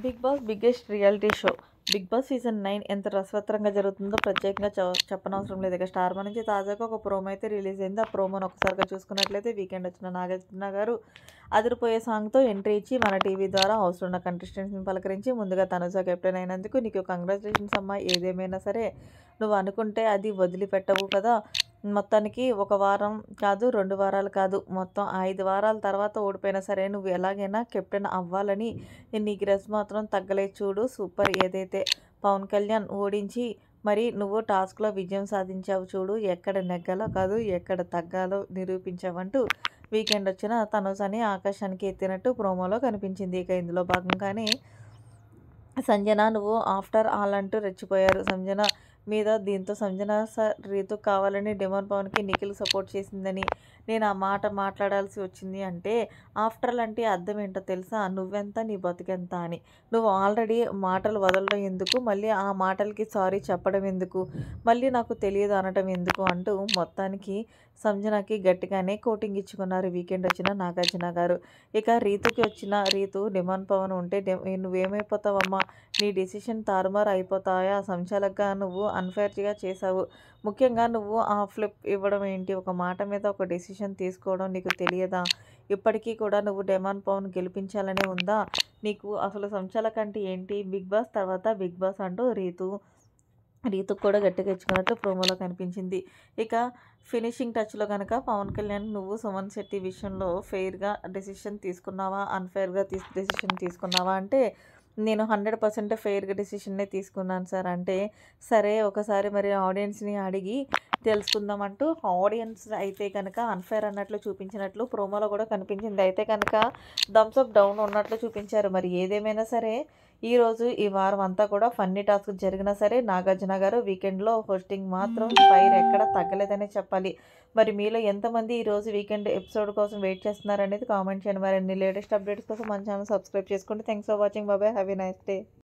Big Boss biggest reality show 'Big Boss' season 9 ఎంత రసవత్తరంగా జరుగుతుందో ప్రత్యేకంగా చెప్పనవసరం లేదు. ఇక స్టార్ మా నుంచి తాజాగా ఒక ప్రోమో అయితే రిలీజ్ అయింది. ఆ ప్రోమోను ఒకసారిగా చూసుకున్నట్లయితే వీకెండ్ వచ్చిన నాగార్జున గారు అదిరిపోయే సాంగ్తో ఎంట్రీ ఇచ్చి మన టీవీ ద్వారా హౌస్లో ఉన్న కంటెస్టెంట్స్ని పలకరించి ముందుగా తనుజ కెప్టెన్ అయినందుకు నీకు కంగ్రాచులేషన్స్ అమ్మా, ఏదేమైనా సరే నువ్వు అనుకుంటే అది వదిలిపెట్టవు కదా. మొత్తానికి ఒక వారం కాదు, 2 వారాలు కాదు, మొత్తం 5 వారాల తర్వాత ఓడిపోయినా సరే నువ్వు ఎలాగైనా కెప్టెన్ అవ్వాలని నీ గ్రెస్ మాత్రం తగ్గలేదు చూడు. సూపర్. ఏదైతే పవన్ కళ్యాణ్ ఓడించి మరి నువ్వు టాస్క్లో విజయం సాధించావు చూడు. ఎక్కడ నెగ్గాలో కాదు, ఎక్కడ తగ్గాలో నిరూపించావంటూ వీకెండ్ వచ్చిన తనుజని ఆకాశానికి ఎత్తినట్టు ప్రోమోలో కనిపించింది. ఇక ఇందులో భాగంగానే సంజన నువ్వు ఆఫ్టర్ ఆల్ అంటూ రెచ్చిపోయారు సంజన మీద. దీంతో సంజన సార్ రీతు కావాలని డిమాండ్ పవన్కి నిఖిల్ సపోర్ట్ చేసిందని నేను ఆ మాట మాట్లాడాల్సి వచ్చింది అంటే, ఆఫ్టర్ ఆల్ అంటే అర్థం ఏంటో తెలుసా? నువ్వెంత నీ బతుకెంత అని. నువ్వు ఆల్రెడీ మాటలు వదలడం ఎందుకు, మళ్ళీ ఆ మాటలకి సారీ చెప్పడం ఎందుకు, మళ్ళీ నాకు తెలియదు అనడం ఎందుకు అంటూ మొత్తానికి సంజనకి గట్టిగానే కోటింగ్ ఇచ్చుకున్నారు వీకెండ్ వచ్చిన నాగార్జున గారు. ఇక రీతు డిమాండ్ పవన్ ఉంటే నువ్వేమైపోతావమ్మా, నీ డెసిషన్ తారుమారు అయిపోతాయా, సంచాలకుగా నువ్వు అన్ఫేర్గా చేశావు. ముఖ్యంగా నువ్వు ఆ ఫ్లిప్ ఇవ్వడం ఏంటి, ఒక మాట మీద ఒక డెసిషన్ తీసుకోవడం నీకు తెలియదా? ఇప్పటికీ కూడా నువ్వు డిమాండ్ పవన్ గెలిపించాలనే ఉందా నీకు? అసలు సంచాలక్ అంటే ఏంటి? బిగ్ బాస్ తర్వాత బిగ్ బాస్ అంటూ రీతుకు కూడా గట్టిగా ఇచ్చుకున్నట్టు ప్రోమోలో కనిపించింది. ఇక ఫినిషింగ్ టచ్లో కనుక పవన్ కళ్యాణ్ నువ్వు సుమన్ శెట్టి విషయంలో ఫెయిర్గా డెసిషన్ తీసుకున్నావా, అన్ఫేర్గా డెసిషన్ తీసుకున్నావా అంటే, నేను 100% ఫెయిర్గా డెసిషన్నే తీసుకున్నాను సార్ అంటే, సరే ఒకసారి మరి ఆడియన్స్ని అడిగి తెలుసుకుందామంటూ ఆడియన్స్ అయితే కనుక అన్ఫేర్ అన్నట్లు చూపించినట్లు ప్రోమోలో కూడా కనిపించింది. అయితే కనుక థమ్స్అప్ డౌన్ ఉన్నట్లు చూపించారు. మరి ఏదేమైనా సరే ఈరోజు ఈ వారం అంతా కూడా ఫన్నీ టాస్క్ జరిగినా సరే నాగార్జున గారు వీకెండ్లో హోస్టింగ్ మాత్రం ఫైర్ ఎక్కడ తగ్గలేదనే చెప్పాలి. మరి మీలో ఎంతమంది ఈరోజు వీకెండ్ ఎపిసోడ్ కోసం వెయిట్ చేస్తున్నారనేది కామెంట్ చేయండి. మరిన్ని లేటెస్ట్ అప్డేట్స్ కోసం మన ఛానల్ సబ్స్క్రైబ్ చేసుకోండి. Thanks for watching. Bye. Have a nice day.